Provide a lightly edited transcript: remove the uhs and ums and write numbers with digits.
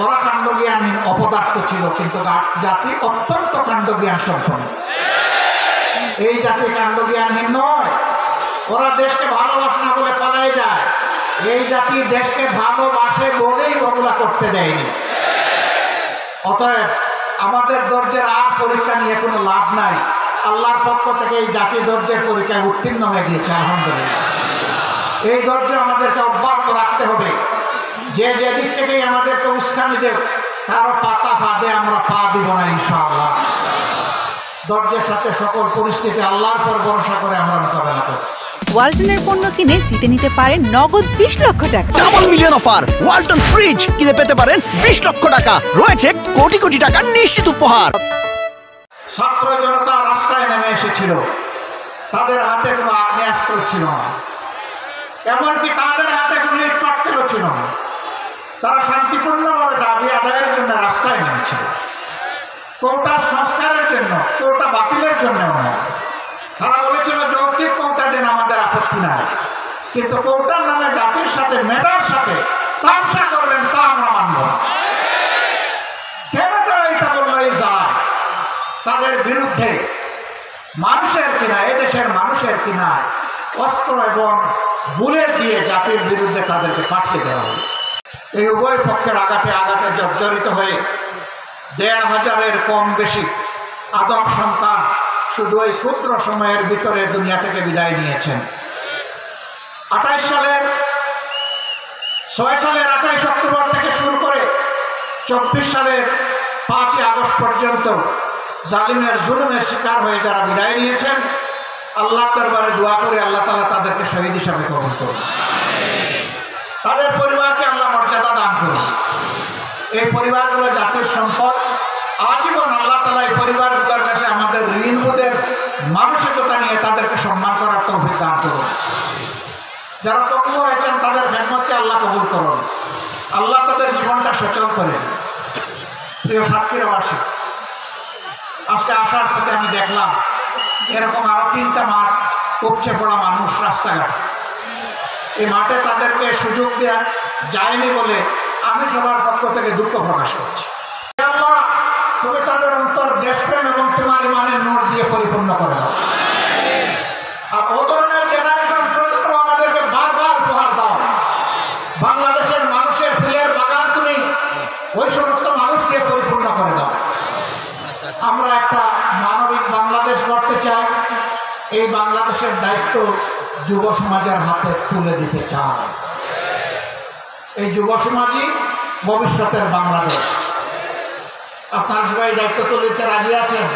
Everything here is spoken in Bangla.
ওরা কাণ্ডজ্ঞানহীন অপদার্থ ছিল, কিন্তু জাতি অত্যন্ত কাণ্ডজ্ঞান সম্পন্ন। এই জাতি কাণ্ডজ্ঞানহীন নয়। ওরা দেশকে ভালোবাসে না বলে পালায় যায়। এই জাতি দেশকে ভালোবাসে বলেই ওগুলা করতে দেয়নি। অতএব আমাদের ধৈর্যের আর পরীক্ষা নিয়ে কোনো লাভ নাই। আল্লাহর পক্ষ থেকে এই জাতি ধৈর্যের পরীক্ষায় উত্তীর্ণ হয়ে গিয়েছে, আলহামদুলিল্লাহ। এই ধৈর্য আমাদেরকে অব্যাহত রাখতে হবে। যে যে দিক থেকেই আমাদেরকে উস্কানি দেব, কারো পাতা ফাঁদে আমরা পা দিব না ইনশাআল্লাহ। ধৈর্যের সাথে সকল পরিস্থিতি আল্লাহর পর ভরসা করে আমরা মোকাবেলা করব। ওয়ালটনের পণ্য কিনে জিতে নিতে পারেন নগদ 20 লক্ষ টাকা। Double million offer! Walton fridge কিনে পেতে পারেন 20 লক্ষ টাকা। রয়েছে কোটি কোটি টাকার নিশ্চিত উপহার। ছাত্র জনতা রাস্তায় নেমে এসেছিল। তাদের হাতে কোনো আগ্নেয়াস্ত্র ছিল না, এমনকি তাদের হাতে কোনো ইট পাটকেলও ছিল না। তারা শান্তিপূর্ণভাবে দাবি আদায়ের জন্য রাস্তায় নেমেছিল। কোটা সংস্কারের জন্য, কোটা বাতিলের জন্য নয়। তারা বলেছিল যৌক্তিক কোটা দেন, আমাদের আপত্তি নাই, কিন্তু কোটার নামে জাতির সাথে, মেধার সাথে তামসা করবেন, তা আমরা মানব না। কেন তারা এটা বললো? এই যায় তাদের বিরুদ্ধে মানুষের কিনা, এদেশের মানুষের কিনা অস্ত্র এবং বুলেট দিয়ে জাতির বিরুদ্ধে তাদেরকে পাঠিয়ে দেওয়া হবে। এই উভয় পক্ষের আঘাতে আঘাতে জর্জরিত হয়ে ১৫০০-এর কম বেশি আদম সন্তান শুধু ওই ক্ষুদ্র সময়ের ভিতরে দুনিয়া থেকে বিদায় নিয়েছেন। ৬ সালের ২৮ অক্টোবর থেকে শুরু করে ২৪ সালের ৫ই আগস্ট পর্যন্ত জালিমের জুলুমের শিকার হয়ে যারা বিদায় নিয়েছেন, আল্লাহ দরবারে দোয়া করে আল্লাহ তাআলা তাদেরকে শহীদ হিসাবে কবুল করুন। তাদের পরিবারকে আল্লাহ মর্যাদা দান করুন। এই পরিবারগুলো জাতির সম্পদ। আজীবন আল্লাহ তাআলা এই পরিবারগুলোর কাছে আমাদের ঋণবোধের মানসিকতা নিয়ে তাদেরকে সম্মান করার তৌফিক দান করুন। যারা পঙ্গু হয়েছেন তাদের খেদমতকে আল্লাহ কবুল করুন। আল্লাহ তাদের জীবনটা সচল করেন। প্রিয় সাতক্ষীরাবাসী, আজকে আসার পথে আমি দেখলাম এরকম আরো ৩টা মাঠ উপচে পড়া মানুষ রাস্তাঘাট। এই মাঠে তাদেরকে সুযোগ দেওয়া যায়নি বলে আমি সবার পক্ষ থেকে দুঃখ প্রকাশ করছি। আল্লাহ, তুমি তাদের অন্তর দেশপ্রেম এবং তোমার ইমানের নূর দিয়ে পরিপূর্ণ করে দাও। আর ও ধরনের জেনারেশন প্রজন্ম আমাদেরকে বারবার উপহার দাও। বাংলাদেশের মানুষের ফুলের বাগান তুমি ওই সমস্ত মানুষ দিয়ে পরিপূর্ণ করে দাও। আমরা একটা মানবিক বাংলাদেশ গড়তে চাই। এই বাংলাদেশের দায়িত্ব যুব সমাজের হাতে তুলে দিতে চাই। এই যুব সমাজই ভবিষ্যতের বাংলাদেশ। আপনারা সবাই দায়িত্ব তুলে দিতে রাজি আছেন?